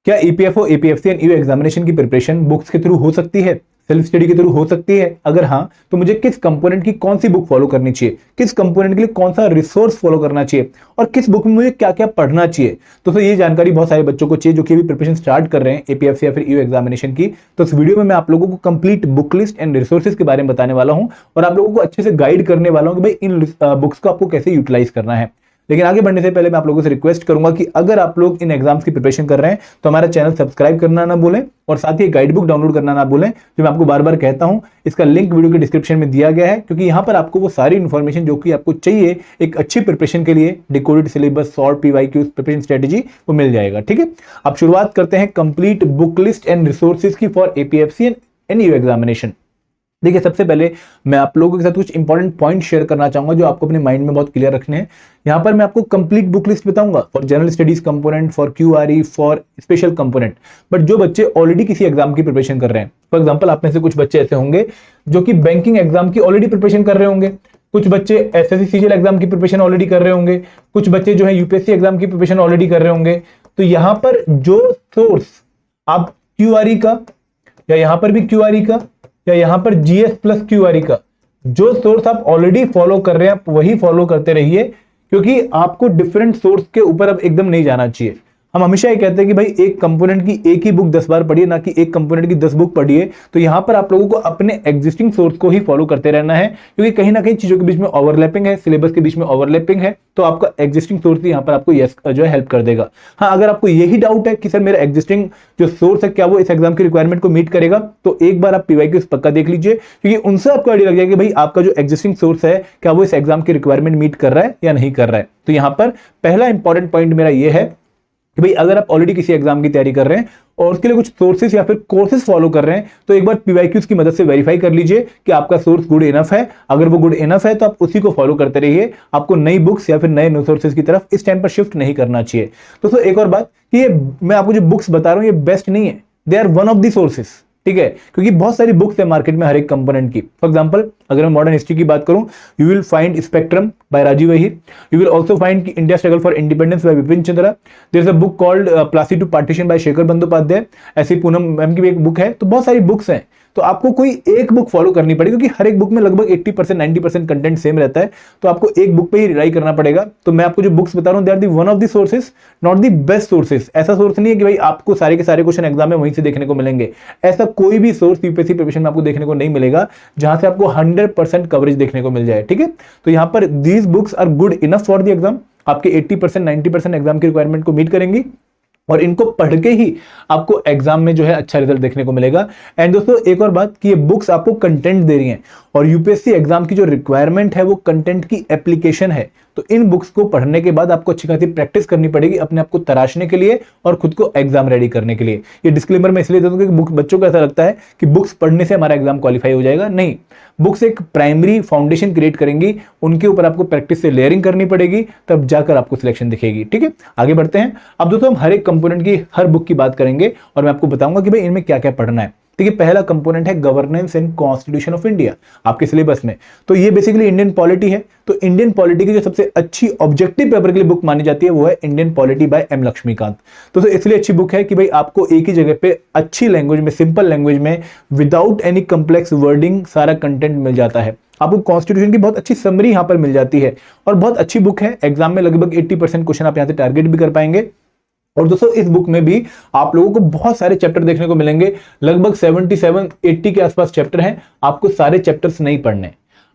क्या EPFO, APFC and EO examination की preparation books के थ्रू हो सकती है, सेल्फ स्टडी के थ्रू हो सकती है? अगर हाँ, तो मुझे किस कंपोनेंट की कौन सी बुक फॉलो करनी चाहिए, किस कंपोनेंट के लिए कौन सा रिसोर्स फॉलो करना चाहिए, और किस बुक में मुझे क्या क्या पढ़ना चाहिए? तो ये जानकारी बहुत सारे बच्चों को चाहिए जो कि अभी प्रिपरेशन स्टार्ट कर रहे हैं एपीएफसी या फिर ईओ एग्जामिनेशन की। तो इस वीडियो में मैं आप लोगों को complete book list and resources के बारे में बताने वाला हूं और आप लोगों को अच्छे से गाइड करने वाला हूं कि भाई इन बुक्स को आपको कैसे यूटिलाइज करना है। लेकिन आगे बढ़ने से पहले मैं आप लोगों से रिक्वेस्ट करूंगा कि अगर आप लोग इन एग्जाम्स की प्रिपरेशन कर रहे हैं तो हमारा चैनल सब्सक्राइब करना ना भूलें और साथ ही गाइड बुक डाउनलोड करना ना भूलें, जो मैं आपको बार बार कहता हूं। इसका लिंक वीडियो के डिस्क्रिप्शन में दिया गया है, क्योंकि यहां पर आपको वो सारी इंफॉर्मेशन जो कि आपको चाहिए एक अच्छी प्रिपरेशन के लिए, decoded syllabus, short PYQs, preparation strategy, वो मिल जाएगा। ठीक है, अब शुरुआत करते हैं complete book list and resources की for APFC and EO examination. देखिए, सबसे पहले मैं आप लोगों के साथ कुछ इंपॉर्टेंट पॉइंट शेयर करना चाहूंगा जो आपको अपने माइंड में बहुत क्लियर रखने हैं। यहां पर मैं आपको कंप्लीट बुक लिस्ट बताऊंगा for general studies component, for QRE, for special component. But जो बच्चे ऑलरेडी किसी एग्जाम की प्रिपरेशन कर रहे हैं, फॉर एग्जांपल आप में से कुछ बच्चे ऐसे होंगे जो कि बैंकिंग एग्जाम की ऑलरेडी प्रिपरेशन कर रहे होंगे, कुछ बच्चे एसएससी सीजीएल एग्जाम की प्रिपरेशन ऑलरेडी कर रहे होंगे, कुछ बच्चे जो है यूपीएससी एग्जाम की प्रिपरेशन ऑलरेडी कर रहे होंगे। तो यहां पर जो सोर्स आप क्यूआरई का, या यहां पर भी क्यूआरई का, या यहां पर जीएस प्लस क्यूआरई का जो सोर्स आप ऑलरेडी फॉलो कर रहे हैं, आप वही फॉलो करते रहिए, क्योंकि आपको डिफरेंट सोर्स के ऊपर अब एकदम नहीं जाना चाहिए। हम हमेशा ये कहते हैं कि भाई एक कंपोनेंट की एक ही बुक 10 बार पढ़िए, ना कि एक कंपोनेंट की 10 बुक पढ़िए। तो यहां पर आप लोगों को अपने एग्जिस्टिंग सोर्स को ही फॉलो करते रहना है, क्योंकि कहीं ना कहीं चीजों के बीच में ओवरलैपिंग है, सिलेबस के बीच में ओवरलैपिंग है, तो आपका एग्जिस्टिंग सोर्स यहां पर आपको जो है हेल्प कर देगा। हाँ, अगर आपको यही डाउट है कि सर मेरा एग्जिस्टिंग जो सोर्स है क्या वो इस एग्जाम की रिक्वायरमेंट को मीट करेगा, तो एक बार आप पीवाईक्यूज पक्का देख लीजिए, क्योंकि उनसे आपको आइडिया लग जाएगा कि भाई आपका जो एग्जिस्टिंग सोर्स है क्या वो इस एग्जाम की रिक्वायरमेंट मीट कर रहा है या नहीं कर रहा है। तो यहां पर पहला इंपॉर्टेंट पॉइंट मेरा ये है कि भाई अगर आप ऑलरेडी किसी एग्जाम की तैयारी कर रहे हैं और उसके लिए कुछ सोर्सेस या फिर कोर्सेज फॉलो कर रहे हैं, तो एक बार पीवाईक्यूज की मदद से वेरीफाई कर लीजिए कि आपका सोर्स गुड इनफ है। अगर वो गुड इनफ है तो आप उसी को फॉलो करते रहिए, आपको नई बुक्स या फिर नए रिसोर्सेज की तरफ इस टाइम पर शिफ्ट नहीं करना चाहिए। दोस्तों, एक और बात कि ये मैं आपको जो बुक्स बता रहा हूं ये बेस्ट नहीं है, they are one of the sources. ठीक है, क्योंकि बहुत सारी बुक्स है मार्केट में हर एक कंपोनेंट की। फॉर एग्जांपल अगर मैं मॉडर्न हिस्ट्री की बात करूं, you will find Spectrum by Rajiv Ahir, you will also find India struggle for independence by Bipan Chandra, there is a book called Plassey to partition by Shekhar Bandyopadhyay, ऐसी पूनम मैम की भी एक बुक है। तो बहुत सारी बुक्स हैं, तो आपको कोई एक बुक फॉलो करनी पड़ेगी, क्योंकि हर एक बुक में लगभग 80% 90% कंटेंट सेम रहता है, तो आपको एक बुक पे ही रिलाई करना पड़ेगा। तो मैं आपको जो बुक्स बता रहा हूं they are the one of the sources, not the best sources. ऐसा सोर्स नहीं है कि भाई आपको सारे के सारे क्वेश्चन एग्जाम में वहीं से देखने को मिलेंगे। ऐसा कोई भी सोर्स यूपीएससी प्रिपरेशन में आपको देखने को नहीं मिलेगा जहां से आपको 100% कवरेज देखने को मिल जाए। ठीक है, तो यहां पर these books are good enough for the exam, आपके 80% 90% एग्जाम की रिक्वायरमेंट को मीट करेंगी और इनको पढ़ के ही आपको एग्जाम में जो है अच्छा रिजल्ट देखने को मिलेगा। एंड दोस्तों, एक और बात कि ये बुक्स आपको कंटेंट दे रही हैं और यूपीएससी एग्जाम की जो रिक्वायरमेंट है वो कंटेंट की एप्लीकेशन है। तो इन बुक्स को पढ़ने के बाद आपको अच्छी खासी प्रैक्टिस करनी पड़ेगी अपने आप को तराशने के लिए और खुद को एग्जाम रेडी करने के लिए। ये डिस्क्लेमर मैं इसलिए देता हूं कि बच्चों को ऐसा लगता है कि बुक्स पढ़ने से हमारा एग्जाम क्वालिफाई हो जाएगा। नहीं, बुक्स एक प्राइमरी फाउंडेशन क्रिएट करेंगी, उनके ऊपर आपको प्रैक्टिस से लेयरिंग करनी पड़ेगी, तब जाकर आपको सिलेक्शन दिखेगी। ठीक है, आगे बढ़ते हैं। अब दोस्तों, हम हर एक कंपोनेंट की हर बुक की बात करेंगे और मैं आपको बताऊंगा कि भाई इनमें क्या क्या पढ़ना है। देखिए, पहला कंपोनेंट है governance and constitution of India आपके सिलेबस में। तो ये बेसिकली इंडियन पॉलिटी है। तो इंडियन पॉलिटी की जो सबसे अच्छी ऑब्जेक्टिव पेपर के लिए बुक मानी जाती है वो है Indian polity by M Laxmikanth. तो इसलिए अच्छी बुक है कि भाई आपको एक ही जगह पे अच्छी लैंग्वेज में, सिंपल लैंग्वेज में, विदाउट एनी कम्प्लेक्स वर्डिंग सारा कंटेंट मिल जाता है। आपको कॉन्स्टिट्यूशन की बहुत अच्छी समरी यहां पर मिल जाती है और बहुत अच्छी बुक है। एग्जाम में लगभग 80% क्वेश्चन आप यहां से टारगेट भी कर पाएंगे। और दोस्तों, इस बुक में भी आप लोगों को बहुत सारे चैप्टर देखने को मिलेंगे, लगभग 77-80 के आसपास चैप्टर हैं। आपको सारे चैप्टर्स नहीं पढ़ने,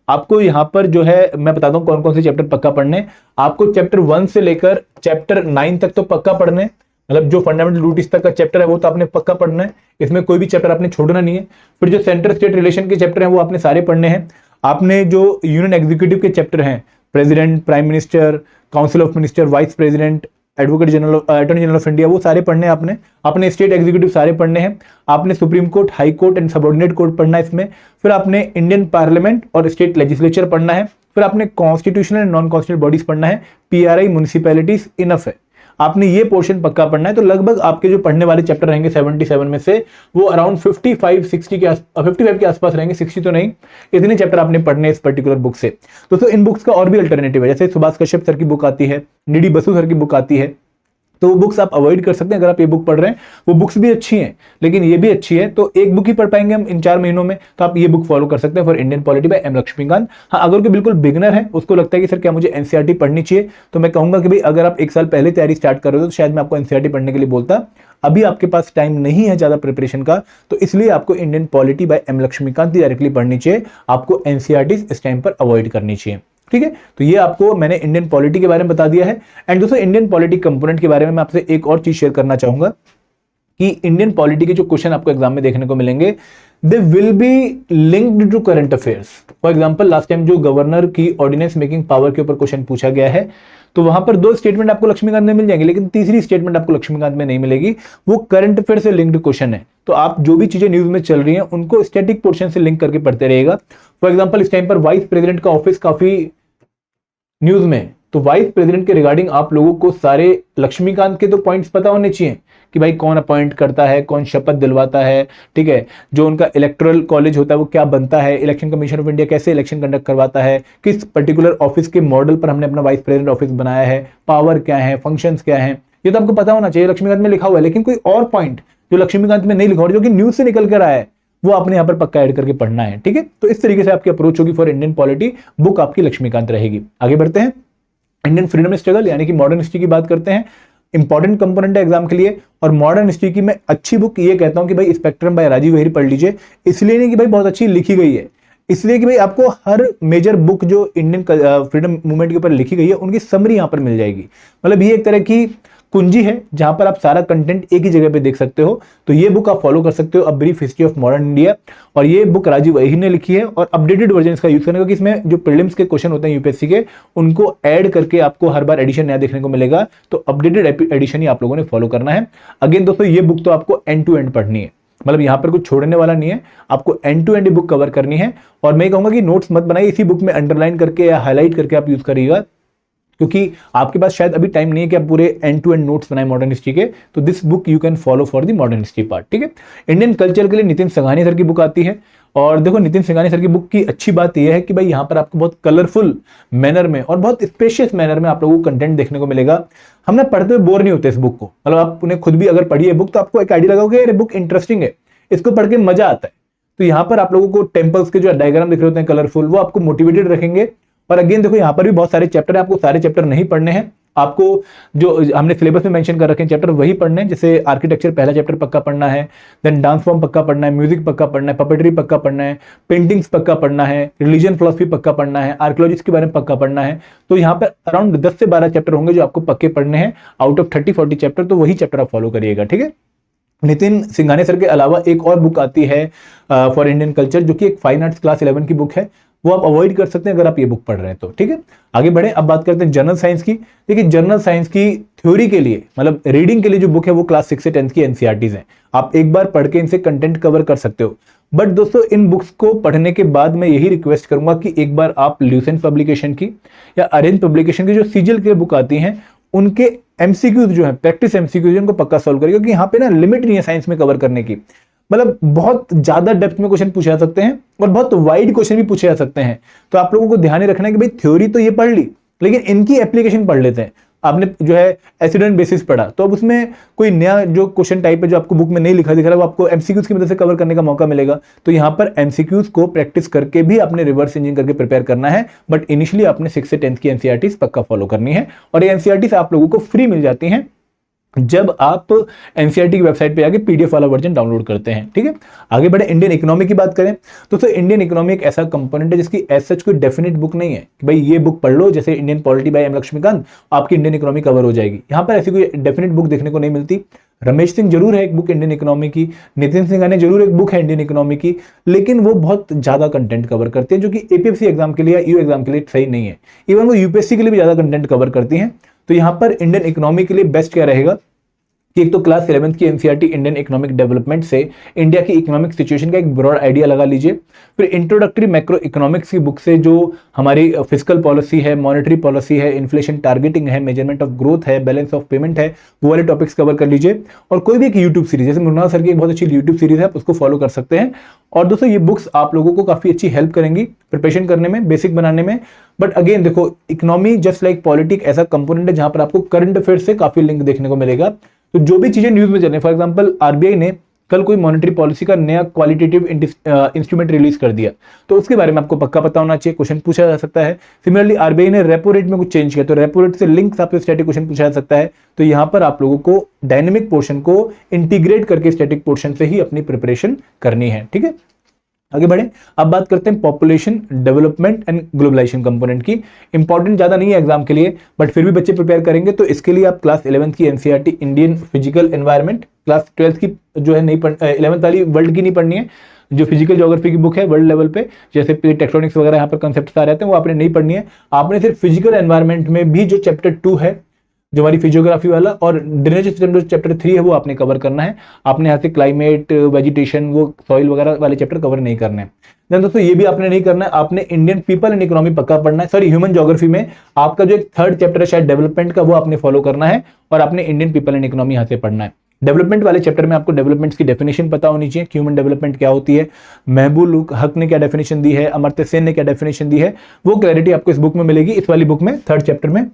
आपको यहां पर जो है मैं बताता हूं कौन कौन से चैप्टर पक्का पढ़ने। आपको चैप्टर 1 से लेकर चैप्टर 9 तक तो पक्का पढ़ने, मतलब जो फंडामेंटल ड्यूटीज तक का चैप्टर है वो तो आपने पक्का पढ़ना है, इसमें कोई भी चैप्टर आपने छोड़ना नहीं है। फिर जो सेंटर स्टेट रिलेशन के चैप्टर हैं वो आपने सारे पढ़ने हैं। आपने जो यूनियन एग्जीक्यूटिव के चैप्टर हैं, president, prime minister, council of minister, vice president, advocate general, attorney general of India, वो सारे पढ़ने हैं आपने। आपने स्टेट एग्जीक्यूटिव सारे पढ़ने हैं। आपने supreme court, high court and subordinate court पढ़ना है इसमें। फिर आपने इंडियन पार्लियामेंट और स्टेट लेजिस्लेचर पढ़ना है। फिर आपने constitutional and non constitutional bodies पढ़ना है। पीआरआई, म्युनिसिपैलिटीज, इनफ है, आपने ये पोर्शन पक्का पढ़ना है। तो लगभग आपके जो पढ़ने वाले चैप्टर रहेंगे 77 में से वो अराउंड 55-60 के 55 के आसपास रहेंगे, 60 तो नहीं, इतने चैप्टर आपने पढ़ने इस पर्टिकुलर बुक से। दोस्तों, इन बुक्स का और भी अल्टरनेटिव है, जैसे सुभाष कश्यप सर की बुक आती है, डी डी बसु सर की बुक आती है, तो वो बुक्स आप अवॉइड कर सकते हैं अगर आप ये बुक पढ़ रहे हैं। वो बुक्स भी अच्छी हैं, लेकिन ये भी अच्छी है, तो एक बुक ही पढ़ पाएंगे हम इन 4 महीनों में, तो आप ये बुक फॉलो कर सकते हैं for Indian polity by M Laxmikanth. हाँ, अगर कोई बिल्कुल बिगनर है, उसको लगता है कि सर क्या मुझे एनसीईआरटी पढ़नी चाहिए, तो मैं कहूंगा कि भाई अगर आप 1 साल पहले तैयारी स्टार्ट कर रहे हो तो शायद मैं आपको एनसीईआरटी पढ़ने के लिए बोलता। अभी आपके पास टाइम नहीं है ज्यादा प्रिपरेशन का, तो इसलिए आपको Indian polity by M Laxmikanth directly पढ़नी चाहिए, आपको एनसीईआरटी इस टाइम पर अवॉइड करनी चाहिए। ठीक है, तो ये आपको मैंने इंडियन पॉलिटी के बारे में बता दिया है। एंड दोस्तों, इंडियन पॉलिटी कंपोनेंट के बारे में मैं आपसे एक और चीज शेयर करना चाहूंगा कि इंडियन पॉलिटी के जो क्वेश्चन आपको एग्जाम में देखने को मिलेंगे, they will be linked to current affairs. For example, last time जो गवर्नर की ऑर्डिनेंस मेकिंग पावर के ऊपर क्वेश्चन पूछा गया है, तो वहां पर 2 स्टेटमेंट आपको लक्ष्मीकांत में मिल जाएंगे, लेकिन तीसरी स्टेटमेंट आपको लक्ष्मीकांत में नहीं मिलेगी, वो करंट अफेयर से लिंक्ड क्वेश्चन है। तो आप जो भी चीजें न्यूज में चल रही हैं उनको स्टैटिक पोर्शन से लिंक करके पढ़ते रहिएगा। फॉर एग्जाम्पल, इस टाइम पर वाइस प्रेसिडेंट का ऑफिस काफी न्यूज में, तो वाइस प्रेसिडेंट के रिगार्डिंग आप लोगों को सारे लक्ष्मीकांत के तो पॉइंट्स पता होने चाहिए कि भाई कौन अपॉइंट करता है, कौन शपथ दिलवाता है, ठीक है, जो उनका इलेक्टोरल कॉलेज होता है वो क्या बनता है, इलेक्शन कमीशन ऑफ इंडिया कैसे इलेक्शन कंडक्ट करवाता है, किस पर्टिकुलर ऑफिस के मॉडल पर हमने अपना वाइस प्रेसिडेंट ऑफिस बनाया है, पावर क्या है, फंक्शंस क्या है, ये तो आपको पता होना चाहिए, लक्ष्मीकांत में लिखा हुआ है। लेकिन कोई और पॉइंट जो लक्ष्मीकांत में नहीं लिखा हुआ, जो कि न्यूज से निकल कर आया है, वो आपने यहां पर पक्का ऐड करके पढ़ना है। ठीक है, तो इस तरीके से आपकी अप्रोच होगी फॉर इंडियन पॉलिटी, बुक आपकी लक्ष्मीकांत रहेगी। आगे बढ़ते हैं, इंडियन फ्रीडम स्ट्रगल यानी कि मॉडर्न हिस्ट्री की बात करते हैं। इंपॉर्टेंट कंपोनेंट है एग्जाम के लिए, और मॉडर्न हिस्ट्री की मैं अच्छी बुक ये कहता हूं कि भाई स्पेक्ट्रम बाय राजीव वेहरी पढ़ लीजिए। इसलिए नहीं कि भाई बहुत अच्छी लिखी गई है, इसलिए कि भाई आपको हर मेजर बुक जो इंडियन फ्रीडम मूवमेंट के ऊपर लिखी गई है उनकी समरी यहां पर मिल जाएगी। मतलब ये एक तरह की कुंजी है जहां पर आप सारा कंटेंट एक ही जगह पे देख सकते हो। तो ये बुक आप फॉलो कर सकते हो, a brief history of modern India, और ये बुक राजीव वही ने लिखी है, और अपडेटेड वर्जन इसका यूज करने, क्योंकि इसमें जो प्रीलिम्स के क्वेश्चन होते हैं यूपीएससी के, उनको ऐड करके आपको हर बार एडिशन नया देखने को मिलेगा, तो अपडेटेड एडिशन ही आप लोगों ने फॉलो करना है। अगेन दोस्तों, ये बुक तो आपको एंड टू एंड पढ़नी है, मतलब यहां पर कुछ छोड़ने वाला नहीं है, आपको end to end book cover करनी है। और मैं कहूंगा कि नोट्स मत बनाइए, इसी बुक में अंडरलाइन करके या हाईलाइट करके आप यूज करिएगा, क्योंकि आपके पास शायद अभी टाइम नहीं है कि आप पूरे एंड टू एंड नोट्स बनाए मॉडर्न हिस्ट्री के, तो this book you can follow for the modern history part. ठीक है, इंडियन कल्चर के लिए नितिन संघानी सर की बुक आती है, और देखो नितिन संघानी सर की बुक की अच्छी बात यह है कि भाई यहाँ पर आपको बहुत कलरफुल मैनर में और बहुत स्पेशियस मैनर में आप लोगों को कंटेंट देखने को मिलेगा। हम ना पढ़ते हुए बोर नहीं होते इस बुक को, मतलब आप उन्हें खुद भी अगर पढ़िए बुक तो आपको एक आइडिया लगाओगे ये बुक इंटरेस्टिंग है, इसको पढ़ के मजा आता है। तो यहाँ पर आप लोगों को टेम्पल्स के जो डायग्राम दिख रहे होते हैं कलरफुल, वो आपको मोटिवेटेड रखेंगे। और अगेन देखो यहाँ पर भी बहुत सारे चैप्टर है, आपको सारे चैप्टर नहीं पढ़ने हैं, आपको जो हमने सिलेबस में मेंशन कर रखे हैं चैप्टर वही पढ़ने हैं। जैसे आर्किटेक्चर पहला चैप्टर पक्का पढ़ना है, देन डांस फॉर्म पक्का पढ़ना है, म्यूजिक पक्का पढ़ना है, पपेटरी पक्का पढ़ना है, पेंटिंग्स पक्का पढ़ना है, रिलीजन फिलॉसफी पक्का पढ़ना है, आर्कियोलॉजी के बारे में पक्का पढ़ना है। तो यहाँ पर अराउंड 10 से 12 चैप्टर होंगे जो आपको पक्के पढ़ने हैं आउट ऑफ 30-40 चैप्टर, तो वही चैप्टर आप फॉलो करिएगा। ठीक है, नितिन सिंघानिया सर के अलावा एक और बुक आती है फॉर इंडियन कल्चर, जो कि एक फाइन आर्ट्स क्लास 11 की बुक है, वो आप अवॉइड कर सकते हैं अगर आप ये बुक पढ़ रहे हैं तो। ठीक है, आगे बढ़े, अब बात करते हैं जनरल साइंस की। देखिए जनरल साइंस की थ्योरी के लिए, मतलब रीडिंग के लिए जो बुक है वो क्लास 6 से 10 की एनसीईआरटीज हैं, आप एक बार पढ़ के इनसे कंटेंट कवर कर सकते हो। बट दोस्तों इन बुक्स को पढ़ने के बाद मैं यही रिक्वेस्ट करूंगा कि एक बार आप ल्यूसेंट पब्लिकेशन की या अरेंज पब्लिकेशन की जो सीजीएल की बुक आती हैं उनके एमसीक्यूज जो है, प्रैक्टिस एमसीक्यूज, उनको पक्का सॉल्व करिए, क्योंकि यहाँ पे ना लिमिट नहीं है साइंस में कवर करने की। मतलब बहुत ज्यादा डेप्थ में क्वेश्चन पूछे जा सकते हैं और बहुत वाइड क्वेश्चन भी पूछे जा सकते हैं। तो आप लोगों को ध्यान ही रखना है कि भाई थ्योरी तो ये पढ़ ली, लेकिन इनकी एप्लीकेशन पढ़ लेते हैं। आपने जो है एसिडेंट बेसिस पढ़ा, तो अब उसमें कोई नया जो क्वेश्चन टाइप है जो आपको बुक में नहीं लिखा दिख रहा है, वो आपको एमसीक्यूज की मदद से कवर करने का मौका मिलेगा। तो यहाँ पर एमसीक्यूज को प्रैक्टिस करके भी आपने रिवर्स इंजीनियरिंग करके प्रिपेयर करना है, बट इनिशियली आपने 6 से 10 की एनसीईआरटीज पक्का फॉलो करनी है, और ये एनसीईआरटीज आप लोगों को फ्री मिल जाती हैं जब आप एनसीईआरटी की वेबसाइट पे आके पीडीएफ वाला वर्जन डाउनलोड करते हैं। ठीक है, आगे बढ़े, इंडियन इकोनॉमी की बात करें तो इंडियन इकोनॉमी एक ऐसा कंपोनेंट है जिसकी एज सच कोई डेफिनेट बुक नहीं है कि भाई ये बुक पढ़ लो, जैसे Indian polity by M Laxmikanth, आपकी इंडियन इकोनॉमी कवर हो जाएगी। यहाँ पर ऐसी कोई डेफिनेट बुक देखने को नहीं मिलती। रमेश सिंह जरूर है एक बुक इंडियन इकोनॉमी की, नितिन सिंघानिया जरूर एक बुक है इंडियन इकोनॉमी की, लेकिन वो बहुत ज्यादा कंटेंट कवर करते हैं जो कि एपीएससी एग्जाम के लिए या यू एग्जाम के लिए सही नहीं है। इवन वो यूपीएससी के लिए भी ज्यादा कंटेंट कवर करती हैं। तो यहाँ पर इंडियन इकोनॉमी के लिए बेस्ट क्या रहेगा कि एक तो क्लास 11th की एनसीईआरटी इंडियन इकोनॉमिक डेवलपमेंट से इंडिया की इकोनॉमिक सिचुएशन का एक ब्रॉड आइडिया लगा लीजिए। फिर इंट्रोडक्टरी मैक्रो इकोनॉमिक्स की बुक से जो हमारी फिस्कल पॉलिसी है, मॉनेटरी पॉलिसी है, इन्फ्लेशन टारगेटिंग है, मेजरमेंट ऑफ ग्रोथ है, बैलेंस ऑफ पेमेंट है, वो वाले टॉपिक्स कवर कर लीजिए। और कोई भी एक यूट्यूब सीरीज, जैसे मुन्ना सर की एक बहुत अच्छी यूट्यूब सीरीज है, आप उसको फॉलो कर सकते हैं। और दोस्तों ये बुक्स आप लोगों को काफी अच्छी हेल्प करेंगी प्रिपरेशन करने में, बेसिक बनाने में। बट अगेन देखो, इकोनॉमी जस्ट लाइक पॉलिटिक ऐसा कंपोनेंट है जहां पर आपको करंट अफेयर से काफी लिंक देखने को मिलेगा। तो जो भी चीजें न्यूज में चल रही है, फॉर एग्जांपल आरबीआई ने कल कोई मॉनेटरी पॉलिसी का नया क्वालिटेटिव इंस्ट्रूमेंट रिलीज कर दिया, तो उसके बारे में आपको पक्का पता होना चाहिए, क्वेश्चन पूछा जा सकता है। सिमिलरली आरबीआई ने रेपो रेट में कुछ चेंज किया, तो रेपो रेट से लिंक आपसे स्टैटिक क्वेश्चन पूछा जा सकता है। तो यहां पर आप लोगों को डायनेमिक पोर्शन को इंटीग्रेट करके स्टैटिक पोर्शन से ही अपनी प्रिपरेशन करनी है। ठीक है, आगे बढ़े। अब बात करते हैं population development and globalisation component की। इंपॉर्टेंट ज्यादा नहीं है एग्जाम के लिए, बट फिर भी बच्चे प्रिपेयर करेंगे, तो इसके लिए आप क्लास 11th की NCERT Indian physical environment, class 12th की जो है नहीं 11th वाली वर्ल्ड की नहीं पढ़नी है, जो फिजिकल ज्योग्राफी की बुक है वर्ल्ड लेवल पे, जैसे प्लेट टेक्टोनिक्स वगैरह यहाँ पर कंसेप्ट आ रहे हैं, वो आपने नहीं पढ़नी है। आपने सिर्फ फिजिकल एनवायरनमेंट में भी जो चैप्टर 2 है, जो हमारी फिजियोग्राफी वाला, और ड्रेनेज सिस्टम जो चैप्टर 3 है, वो आपने कवर करना है। आपने यहाँ से क्लाइमेट, वेजिटेशन, वो सॉइल वगैरह वाले चैप्टर कवर नहीं करने हैं। देन दोस्तों ये भी आपने नहीं करना है, आपने इंडियन पीपल एंड इकोनॉमी पक्का पढ़ना है। सॉरी, ह्यूमन ज्योग्राफी में आपका जो एक थर्ड चैप्टर है शायद डेवलपमेंट का, वो आपने फॉलो करना है, और आपने इंडियन पीपल एंड इकोनॉमी यहाँ से पढ़ना है। डेवलपमेंट वाले चैप्टर में आपको डेवलपमेंट्स की डेफिनेशन पता होनी चाहिए, ह्यूमन डेवलपमेंट क्या होती है, महबूब हक ने क्या डेफिनेशन दी है, अमर्त्य सेन ने क्या डेफिनेशन दी है, वो क्लैरिटी आपको इस बुक में मिलेगी। इस वाली बुक में थर्ड चैप्टर में,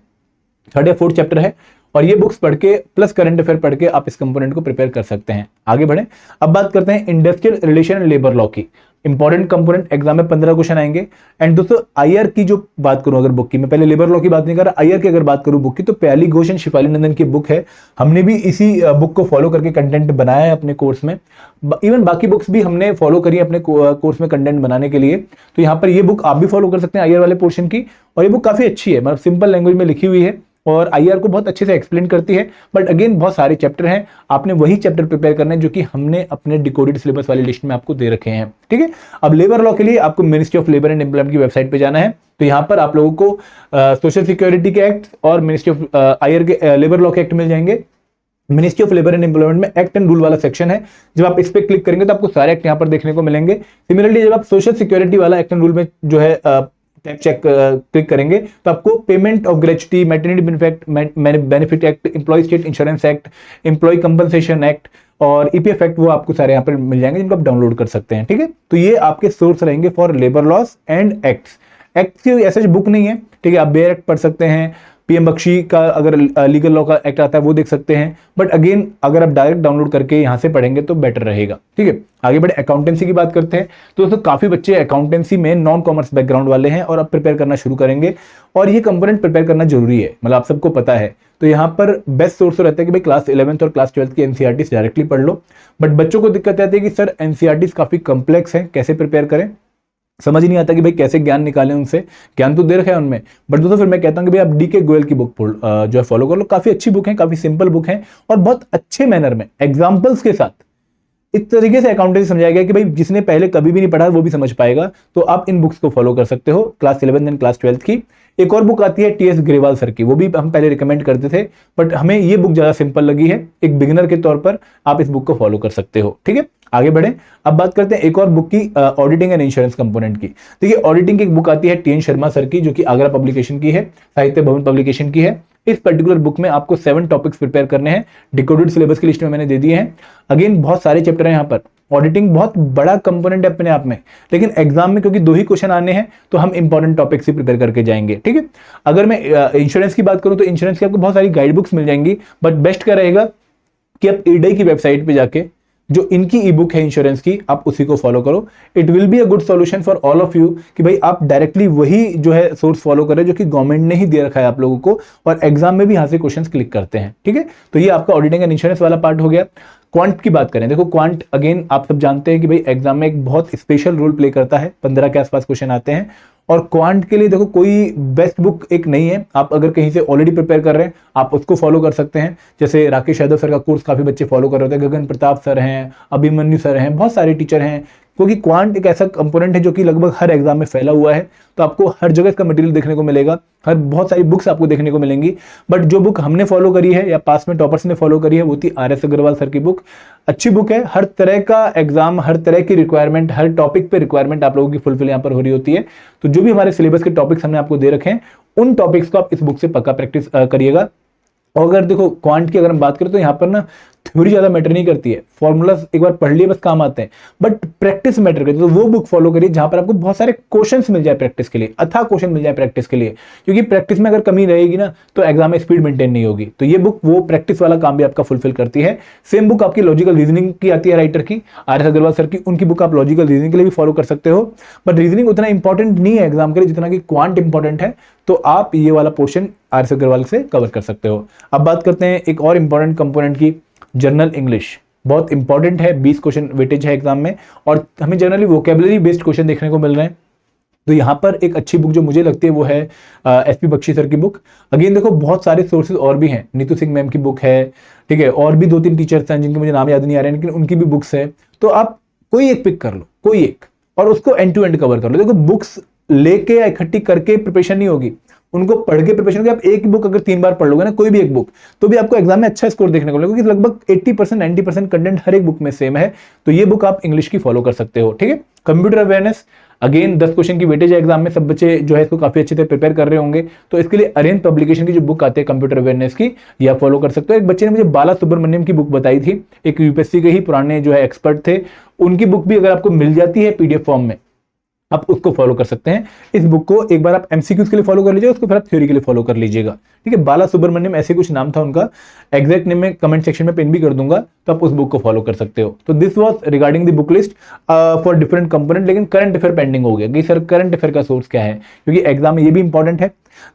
थर्ड या फोर्थ चैप्टर है, और ये बुक्स पढ़ के प्लस करंट अफेयर पढ़ के आप इस कंपोनेंट को प्रिपेयर कर सकते हैं। आगे बढ़े। अब बात करते हैं industrial relation and labour law की। इंपॉर्टेंट कंपोनेंट, एग्जाम में 15 क्वेश्चन आएंगे। एंड दोस्तों आईआर की जो बात करूं अगर बुक की, मैं पहले लेबर लॉ की बात नहीं कर रहा, आईआर की अगर बात करूं बुक की, तो प्याली घोष एंड शिफाली नंदन की बुक है। हमने भी इसी बुक को फॉलो करके कंटेंट बनाया है अपने कोर्स में। इवन बाकी बुक्स भी हमने फॉलो करी अपने कोर्स में कंटेंट बनाने के लिए। तो यहाँ पर ये बुक आप भी फॉलो कर सकते हैं आईआर वाले पोर्शन की, और ये बुक काफी अच्छी है, मतलब सिंपल लैंग्वेज में लिखी हुई है और आईआर को बहुत अच्छे से एक्सप्लेन करती है। बट अगेन बहुत सारे चैप्टर हैं, आपने वही चैप्टर प्रिपेयर करने हैं जो कि हमने अपने डिकोडेड सिलेबस वाली लिस्ट में आपको दे रखे हैं। ठीक है, अब लेबर लॉ के लिए आपको ministry of labour and employment की वेबसाइट पे जाना है। तो यहाँ पर आप लोगों को सोशल सिक्योरिटी के एक्ट और मिनिस्ट्री ऑफ आईआर के लेबर लॉ के एक्ट मिल जाएंगे। Ministry of labour and employment में एक्ट एंड रूल वाला सेक्शन है, जब आप इस पे क्लिक करेंगे तो आपको सारे एक्ट यहाँ पर देखने को मिलेंगे। सिमिलरली जब आप सोशल सिक्योरिटी वाला एक्ट एंड रूल में जो है टैब चेक क्लिक करेंगे तो आपको payment of gratuity, maternity benefit act, employ state insurance act, employ compensation act और ईपीएफ एक्ट, वो आपको सारे यहाँ पर मिल जाएंगे जिनको आप डाउनलोड कर सकते हैं। ठीक है, तो ये आपके सोर्स रहेंगे for labour laws and acts. Act की ऐसे बुक नहीं है, ठीक है, आप बेयर एक्ट पढ़ सकते हैं, पीएम बख्शी का अगर लीगल लॉ का एक्ट आता है वो देख सकते हैं। बट अगेन अगर आप डायरेक्ट डाउनलोड करके यहाँ से पढ़ेंगे तो बेटर रहेगा। ठीक है, आगे बढ़े। अकाउंटेंसी की बात करते हैं तो दोस्तों काफी बच्चे अकाउंटेंसी में नॉन कॉमर्स बैकग्राउंड वाले हैं और अब प्रिपेयर करना शुरू करेंगे, और ये कंपोनेंट प्रिपेयर करना जरूरी है, मतलब आप सबको पता है। तो यहाँ पर बेस्ट सोर्स तो रहता है कि भाई क्लास 11th और क्लास 12th की एनसीईआरटी डायरेक्टली पढ़ लो। बट बच्चों को दिक्कत आती है कि सर एनसीईआरटी काफी कॉम्प्लेक्स है, कैसे प्रिपेयर करें, समझ ही नहीं आता कि भाई कैसे ज्ञान निकालें उनसे। ज्ञान तो दे रखा है उनमें, बट दोस्तों फिर मैं कहता हूं कि भाई आप डीके गोयल की बुक जो है फॉलो कर लो। काफी अच्छी बुक है, काफी सिंपल बुक है, और बहुत अच्छे मैनर में एग्जाम्पल्स के साथ इस तरीके से अकाउंटेंसी समझाया गया कि भाई जिसने पहले कभी भी नहीं पढ़ा वो भी समझ पाएगा। तो आप इन बुक्स को फॉलो कर सकते हो, class 11th and class 12th की। एक और बुक आती है टीएस ग्रेवाल सर की, वो भी हम पहले रिकमेंड करते थे, बट हमें ये बुक ज्यादा सिंपल लगी है। एक बिगिनर के तौर पर आप इस बुक को फॉलो कर सकते हो। ठीक है, आगे बढ़े। अब बात करते हैं एक और बुक की, ऑडिटिंग एंड इंश्योरेंस कंपोनेंट की। देखिए ऑडिटिंग की एक बुक आती है टीएन शर्मा सर की, जो कि आगरा पब्लिकेशन की है, साहित्य भवन पब्लिकेशन की है। इस पर्टिकुलर बुक में आपको 7 टॉपिक्स प्रिपेयर करने हैं, डिकोडेड सिलेबस की लिस्ट में मैंने दे दिए हैं। अगेन बहुत सारे चैप्टर हैं यहाँ पर, ऑडिटिंग बहुत बड़ा कंपोनेंट है अपने आप में, लेकिन एग्जाम में क्योंकि 2 ही क्वेश्चन आने हैं तो हम इंपॉर्टेंट टॉपिक्स ही प्रिपेयर करके जाएंगे। ठीक है, अगर मैं इंश्योरेंस की बात करूं तो इंश्योरेंस की आपको बहुत सारी गाइड बुक्स मिल जाएंगी, बट बेस्ट क्या रहेगा कि आप ईडीआई की वेबसाइट पे जाके जो इनकी ई बुक है इंश्योरेंस की, आप उसी को फॉलो करो। It will be a good solution for all of you कि भाई आप डायरेक्टली वही जो है सोर्स फॉलो करें जो कि गवर्नमेंट ने ही दे रखा है आप लोगों को, और एग्जाम में भी यहाँ से क्वेश्चंस क्लिक करते हैं। ठीक है, तो ये आपका ऑडिटिंग एंड इंश्योरेंस वाला पार्ट हो गया। क्वांट की बात करें, देखो क्वांट अगेन आप सब जानते हैं कि भाई एग्जाम में एक बहुत स्पेशल रोल प्ले करता है, 15 के आसपास क्वेश्चन आते हैं, और क्वांट के लिए देखो कोई बेस्ट बुक एक नहीं है। आप अगर कहीं से ऑलरेडी प्रिपेयर कर रहे हैं आप उसको फॉलो कर सकते हैं, जैसे राकेश यादव सर का कोर्स काफी बच्चे फॉलो कर रहे थे, गगन प्रताप सर हैं, अभिमन्यु सर हैं, बहुत सारे टीचर हैं, क्योंकि क्वांट एक ऐसा कंपोनेंट है जो कि लगभग हर एग्जाम में फैला हुआ है, तो आपको हर जगह इसका मटेरियल देखने को मिलेगा, हर बहुत सारी बुक्स आपको देखने को मिलेंगी। बट जो बुक हमने फॉलो करी है या पास में टॉपर्स ने फॉलो करी है वो थी RS अग्रवाल सर की बुक। अच्छी बुक है, हर तरह का एग्जाम, हर तरह की रिक्वायरमेंट, हर टॉपिक पे रिक्वायरमेंट आप लोगों की फुलफिल यहाँ पर हो रही होती है। तो जो भी हमारे सिलेबस के टॉपिक्स हमने आपको दे रखे हैं उन टॉपिक्स को आप इस बुक से पक्का प्रैक्टिस करिएगा। और अगर देखो क्वांट की अगर हम बात करें तो यहाँ पर ना थ्योरी ज्यादा मैटर नहीं करती है, फॉर्मूलाज एक बार पढ़ लिए बस काम आते हैं, बट प्रैक्टिस मैटर करती है। तो वो बुक फॉलो करिए जहां पर आपको बहुत सारे क्वेश्चंस मिल जाए प्रैक्टिस के लिए, अथाह क्वेश्चन मिल जाए प्रैक्टिस के लिए, क्योंकि प्रैक्टिस में अगर कमी रहेगी ना तो एग्जाम में स्पीड मेंटेन नहीं होगी। तो ये बुक वो प्रैक्टिस वाला काम भी आपका फुलफिल करती है। सेम बुक आपकी लॉजिकल रीजनिंग की आती है राइटर की, RS अग्रवाल सर की, उनकी बुक आप लॉजिकल रीजनिंग के लिए भी फॉलो कर सकते हो। बट रीजनिंग उतना इंपॉर्टेंट नहीं है एग्जाम के लिए जितना कि क्वांट इंपॉर्टेंट है, तो आप ये वाला पोर्शन RS अग्रवाल से कवर कर सकते हो। अब बात करते हैं एक और इंपॉर्टेंट कंपोनेंट की, जनरल इंग्लिश। बहुत इंपॉर्टेंट है, 20 क्वेश्चन वेटेज है एग्जाम में और हमें जनरली वोकेबलरी बेस्ड क्वेश्चन देखने को मिल रहे हैं। तो यहाँ पर एक अच्छी बुक जो मुझे लगती है वो है SP बख्शी सर की बुक। अगेन देखो बहुत सारे सोर्सेज और भी हैं, नीतू सिंह मैम की बुक है, ठीक है, और भी 2-3 टीचर्स हैं जिनके मुझे नाम याद नहीं आ रहे हैं लेकिन उनकी भी बुक्स है। तो आप कोई एक पिक कर लो, कोई एक, और उसको एंड टू एंड कवर कर लो। देखो बुक्स लेके या इकट्ठी करके प्रिपरेशन नहीं होगी, उनको पढ़ के प्रिपरेशन होगी। आप एक बुक अगर 3 बार पढ़ लोगे ना, कोई भी एक बुक, तो भी आपको एग्जाम में अच्छा स्कोर देखने को मिलेगा, क्योंकि लगभग 80% 90% कंटेंट हर एक बुक में सेम है। तो ये बुक आप इंग्लिश की फॉलो कर सकते हो, ठीक है। कंप्यूटर अवेयरनेस, अगेन 10 क्वेश्चन की वेटेज है एग्जाम में, सब बच्चे जो है इसको काफी अच्छे से प्रिपेयर कर रहे होंगे। तो इसके लिए अरेंज पब्लिकेशन की जो बुक आती है कंप्यूटर अवेयरनेस की, ये आप फॉलो कर सकते हो। एक बच्चे ने मुझे बाला सुब्रमण्यम की बुक बताई थी, एक UPSC के ही पुराने जो है एक्सपर्ट थे, उनकी बुक भी अगर आपको मिल जाती है PDF फॉर्म में, आप उसको फॉलो कर सकते हैं। इस बुक को एक बार आप MCQs के लिए फॉलो कर लीजिएगा, उसको फिर आप थ्योरी के लिए फॉलो कर लीजिएगा, ठीक है। बाला सुब्रमण्यम ऐसे कुछ नाम था उनका, एग्जैक्ट नेम में कमेंट सेक्शन में पिन भी कर दूंगा, तो आप उस बुक को फॉलो कर सकते हो। तो this was regarding the book list for different component. लेकिन करंट अफेयर पेंडिंग हो गया कि सर करंट अफेयर का सोर्स क्या है, क्योंकि एग्जाम में ये भी इंपॉर्टेंट है।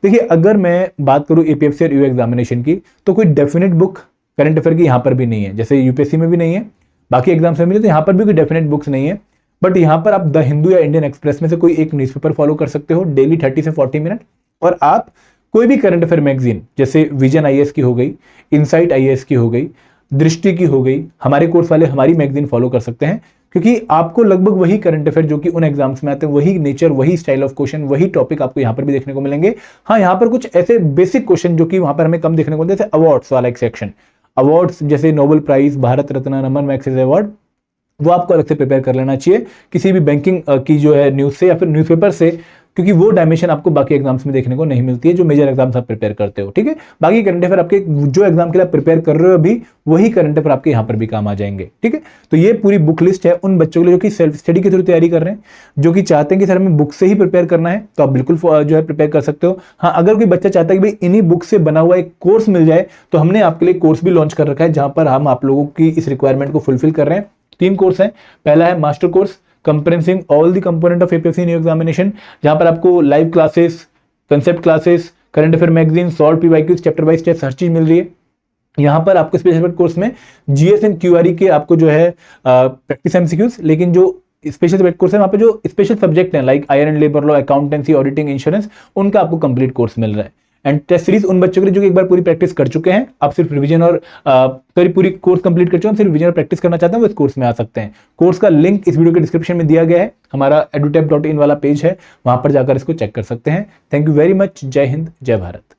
देखिए अगर मैं बात करूं APFC और EU एग्जामिनेशन की, तो कोई डेफिनेट बुक करंट अफेयर की यहाँ पर भी नहीं है, जैसे UPSC में भी नहीं है, बाकी एग्जाम्स में भी नहीं, तो यहाँ पर भी कोई डेफिनेट बुक्स नहीं है। बट यहाँ पर आप द हिंदू या इंडियन एक्सप्रेस में से कोई एक न्यूज़पेपर फॉलो कर सकते हो डेली 30 से 40 मिनट, और आप कोई भी करंट अफेयर मैगजीन जैसे विजन IAS की हो गई, इनसाइट IAS की हो गई, दृष्टि की हो गई, हमारे कोर्स वाले हमारी मैगजीन फॉलो कर सकते हैं, क्योंकि आपको लगभग वही करंट अफेयर जो कि उन एग्जाम्स में आते हैं, वही नेचर, वही स्टाइल ऑफ क्वेश्चन, वही टॉपिक आपको यहाँ पर भी देखने को मिलेंगे। हाँ, यहाँ पर कुछ ऐसे बेसिक क्वेश्चन जो कि वहां पर हमें कम देखने को मिलते हैं, जैसे अवार्ड्स वाला एक सेक्शन, अवार्ड्स जैसे Nobel prize, Bharat Ratna, Raman Magsaysay award, वो आपको अलग से प्रिपेयर कर लेना चाहिए किसी भी बैंकिंग की जो है न्यूज़ से या फिर न्यूज़पेपर से, क्योंकि वो डायमेंशन आपको बाकी एग्जाम्स में देखने को नहीं मिलती है जो मेजर एग्जाम्स आप प्रिपेयर करते हो, ठीक है। बाकी करंट अफेयर आपके जो एग्जाम के लिए प्रिपेयर कर रहे हो अभी, वही करंट अफेयर आपके यहाँ पर भी काम आ जाएंगे, ठीक है। तो ये पूरी बुक लिस्ट है उन बच्चों के लिए जो कि सेल्फ स्टडी के थ्रू तैयारी कर रहे हैं, जो कि चाहते हैं कि सर हमें बुक से ही प्रिपेयर करना है, तो आप बिल्कुल जो है प्रिपेयर कर सकते हो। हाँ, अगर कोई बच्चा चाहता है कि भाई इन्हीं बुक से बना हुआ एक कोर्स मिल जाए, तो हमने आपके लिए कोर्स भी लॉन्च कर रखा है, जहां पर हम आप लोगों की इस रिक्वायरमेंट को फुलफिल कर रहे हैं। 3 कोर्स हैं। पहला है master course comprehensing all the component of APFC new examination, जहां पर आपको live classes, concept classes, current affair magazine, solve PYQs, chapter wise test, हर चीज मिल रही है। यहाँ पर आपको स्पेशल कोर्स में GS एंड QRE के आपको जो है प्रैक्टिस MCQs, लेकिन जो स्पेशल सब्जेक्ट कोर्स है वहां पे जो स्पेशल सब्जेक्ट है like iron and labour law, accountancy, auditing, insurance, उनका आपको कंप्लीट कोर्स मिल रहा है। एंड टेस्ट सीरीज उन बच्चों के लिए जो कि एक बार पूरी प्रैक्टिस कर चुके हैं, आप सिर्फ रिवीजन और पूरी कोर्स कंप्लीट कर चुके हैं, सिर्फ रिवीजन और प्रैक्टिस करना चाहते हैं, वो इस कोर्स में आ सकते हैं। कोर्स का लिंक इस वीडियो के डिस्क्रिप्शन में दिया गया है, हमारा edutap.in वाला पेज है, वहां पर जाकर इसको चेक कर सकते हैं। Thank you very much. जय हिंद, जय भारत।